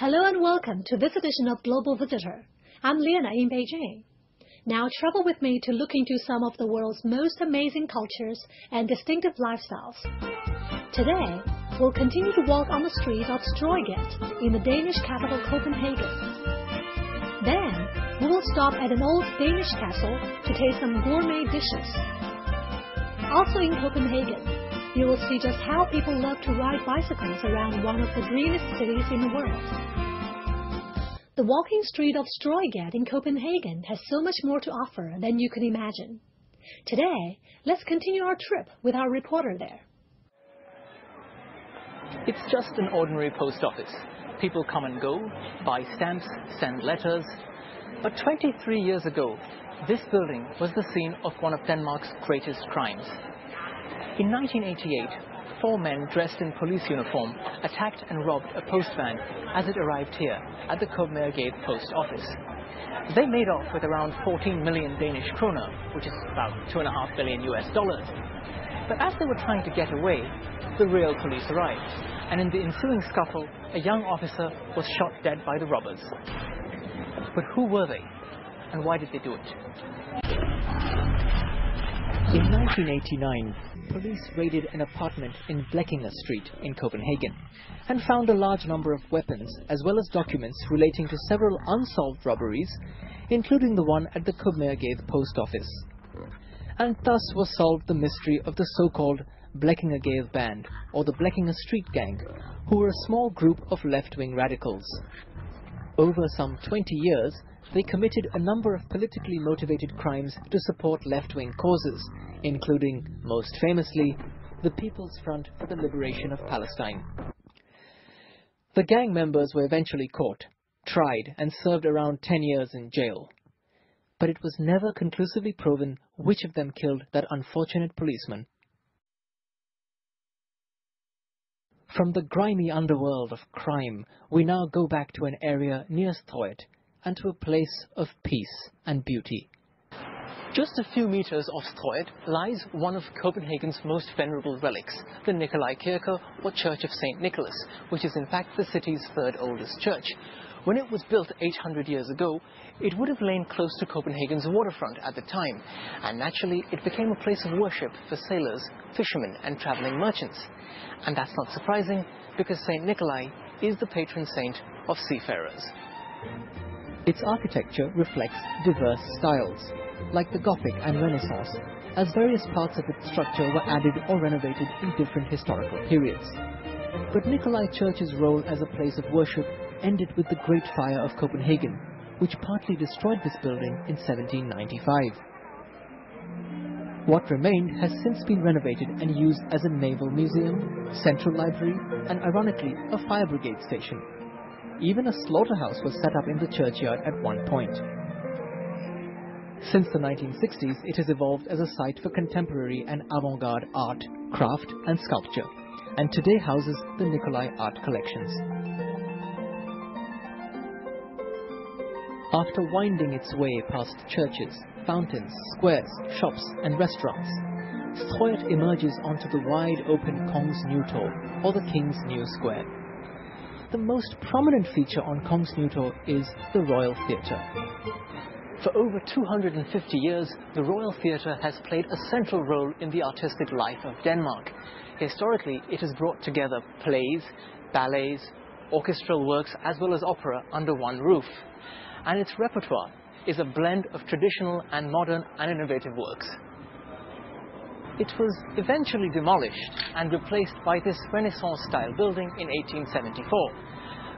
Hello and welcome to this edition of Global Visitor. I'm Liana in Beijing. Now travel with me to look into some of the world's most amazing cultures and distinctive lifestyles. Today, we'll continue to walk on the streets of Stroeget in the Danish capital Copenhagen. Then, we will stop at an old Danish castle to taste some gourmet dishes. Also in Copenhagen, you will see just how people love to ride bicycles around one of the greenest cities in the world. The walking street of Stroeget in Copenhagen has so much more to offer than you could imagine. Today, let's continue our trip with our reporter there. It's just an ordinary post office. People come and go, buy stamps, send letters. But 23 years ago, this building was the scene of one of Denmark's greatest crimes. In 1988, 4 men dressed in police uniform attacked and robbed a postvan as it arrived here at the Kongens post office. They made off with around 14 million Danish kroner, which is about $2.5 billion US. But as they were trying to get away, the real police arrived, and in the ensuing scuffle, a young officer was shot dead by the robbers. But who were they, and why did they do it? In 1989, police raided an apartment in Blekinge Street in Copenhagen and found a large number of weapons as well as documents relating to several unsolved robberies, including the one at the Kongens post office. And thus was solved the mystery of the so-called Blekinge Band, or the Blekinge Street Gang, who were a small group of left-wing radicals. Over some 20 years, they committed a number of politically motivated crimes to support left-wing causes, including, most famously, the People's Front for the Liberation of Palestine. The gang members were eventually caught, tried, and served around 10 years in jail. But it was never conclusively proven which of them killed that unfortunate policeman. From the grimy underworld of crime, we now go back to an area near Stroeget, and to a place of peace and beauty. Just a few meters off Stroeget lies one of Copenhagen's most venerable relics, the Nikolai Kirke, or Church of St. Nicholas, which is in fact the city's third oldest church. When it was built 800 years ago, it would have lain close to Copenhagen's waterfront at the time, and naturally it became a place of worship for sailors, fishermen and traveling merchants. And that's not surprising, because St. Nikolai is the patron saint of seafarers. Its architecture reflects diverse styles, like the Gothic and Renaissance, as various parts of its structure were added or renovated in different historical periods. But Nikolai Church's role as a place of worship ended with the Great Fire of Copenhagen, which partly destroyed this building in 1795. What remained has since been renovated and used as a naval museum, central library, and ironically, a fire brigade station. Even a slaughterhouse was set up in the churchyard at one point. Since the 1960s, it has evolved as a site for contemporary and avant-garde art, craft and sculpture, and today houses the Nikolai Art Collections. After winding its way past churches, fountains, squares, shops and restaurants, Stroeget emerges onto the wide-open Kongens Nytorv, or the King's New Square. The most prominent feature on Kongens Nytorv is the Royal Theatre. For over 250 years, the Royal Theatre has played a central role in the artistic life of Denmark. Historically, it has brought together plays, ballets, orchestral works, as well as opera under one roof. And its repertoire is a blend of traditional and modern and innovative works. It was eventually demolished and replaced by this Renaissance-style building in 1874.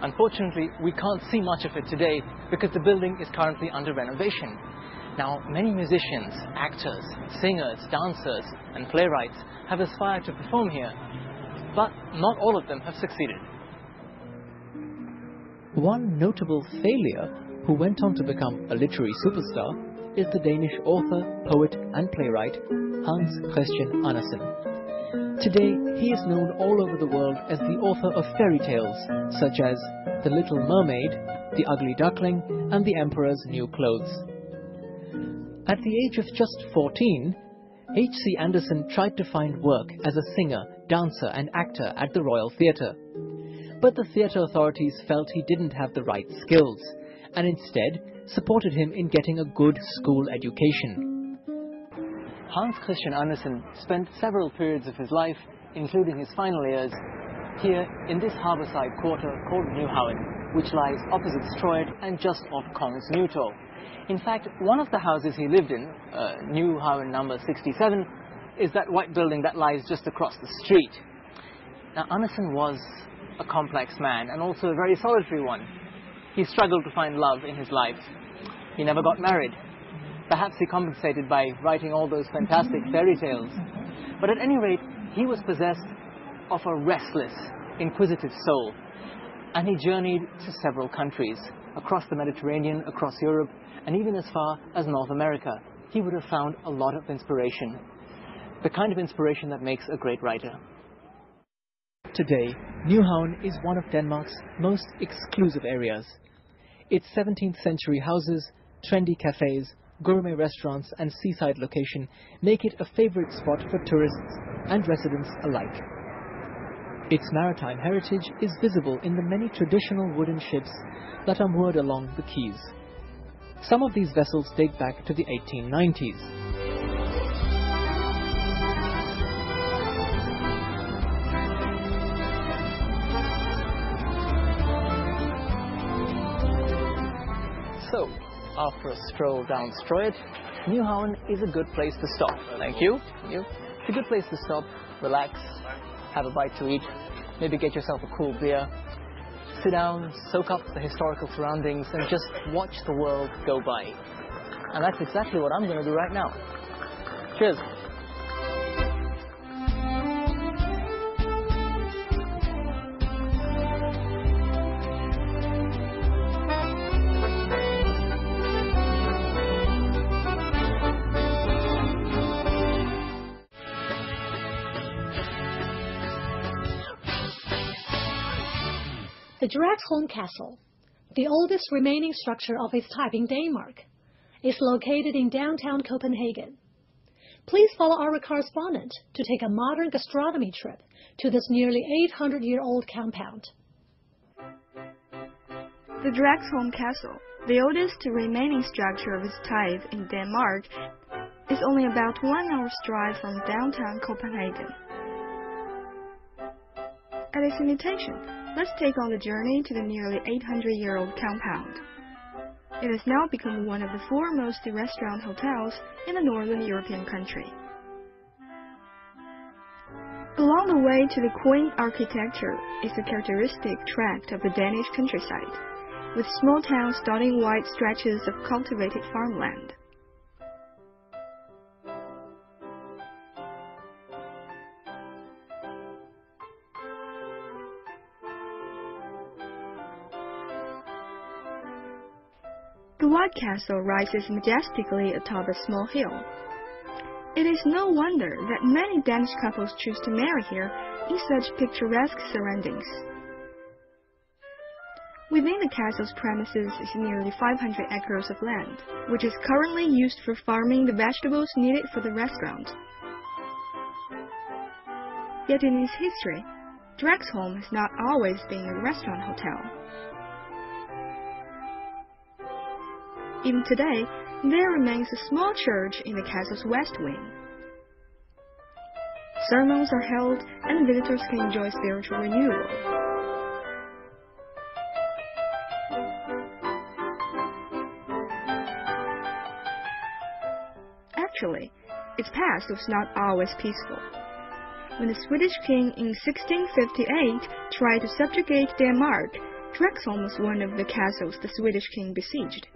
Unfortunately, we can't see much of it today because the building is currently under renovation. Now, many musicians, actors, singers, dancers, and playwrights have aspired to perform here, but not all of them have succeeded. One notable failure, who went on to become a literary superstar, is the Danish author, poet, and playwright Hans Christian Andersen. Today, he is known all over the world as the author of fairy tales such as The Little Mermaid, The Ugly Duckling, and The Emperor's New Clothes. At the age of just 14, H.C. Andersen tried to find work as a singer, dancer, and actor at the Royal Theatre. but the theatre authorities felt he didn't have the right skills, and instead supported him in getting a good school education. Hans Christian Andersen spent several periods of his life, including his final years, here in this harborside quarter called Nieuwhoven, which lies opposite Stroeget and just off Kongens Nytorv. In fact, one of the houses he lived in, Nieuwhoven number 67, is that white building that lies just across the street. Now, Andersen was a complex man and also a very solitary one. He struggled to find love in his life. He never got married. Perhaps he compensated by writing all those fantastic fairy tales. But at any rate, he was possessed of a restless, inquisitive soul. And he journeyed to several countries, across the Mediterranean, across Europe, and even as far as North America. He would have found a lot of inspiration. The kind of inspiration that makes a great writer. Today, Nieuwhoven is one of Denmark's most exclusive areas. Its 17th century houses, trendy cafes, gourmet restaurants and seaside location make it a favorite spot for tourists and residents alike. Its maritime heritage is visible in the many traditional wooden ships that are moored along the quays. Some of these vessels date back to the 1890s. So, after a stroll down Stroeget, Nieuwhoven is a good place to stop. Thank you. It's a good place to stop, relax, have a bite to eat, maybe get yourself a cool beer, sit down, soak up the historical surroundings and just watch the world go by. And that's exactly what I'm going to do right now. Cheers. The Dragsholm Castle, the oldest remaining structure of its type in Denmark, is located in downtown Copenhagen. Please follow our correspondent to take a modern gastronomy trip to this nearly 800-year-old compound. The Dragsholm Castle, the oldest remaining structure of its type in Denmark, is only about 1 hour's drive from downtown Copenhagen. At its invitation, let's take on the journey to the nearly 800-year-old compound. It has now become one of the foremost restaurant hotels in a northern European country. Along the way to the quaint architecture is a characteristic tract of the Danish countryside, with small towns dotting wide stretches of cultivated farmland. The White Castle rises majestically atop a small hill. It is no wonder that many Danish couples choose to marry here in such picturesque surroundings. Within the castle's premises is nearly 500 acres of land, which is currently used for farming the vegetables needed for the restaurant. Yet in its history, Dragsholm has not always been a restaurant hotel. Even today, there remains a small church in the castle's west wing. Sermons are held and visitors can enjoy spiritual renewal. Actually, its past was not always peaceful. When the Swedish king in 1658 tried to subjugate Denmark, Dragsholm was one of the castles the Swedish king besieged.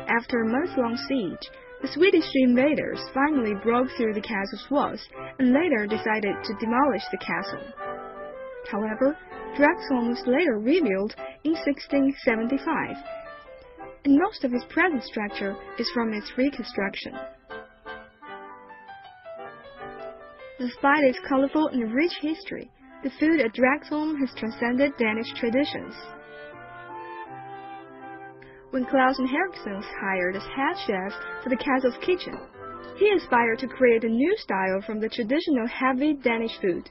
After a month-long siege, the Swedish invaders finally broke through the castle's walls and later decided to demolish the castle. However, Dragsholm was later rebuilt in 1675, and most of its present structure is from its reconstruction. Despite its colorful and rich history, the food at Dragsholm has transcended Danish traditions. When Claus and Henriksen hired as head chef for the castle's kitchen, he aspired to create a new style from the traditional heavy Danish food.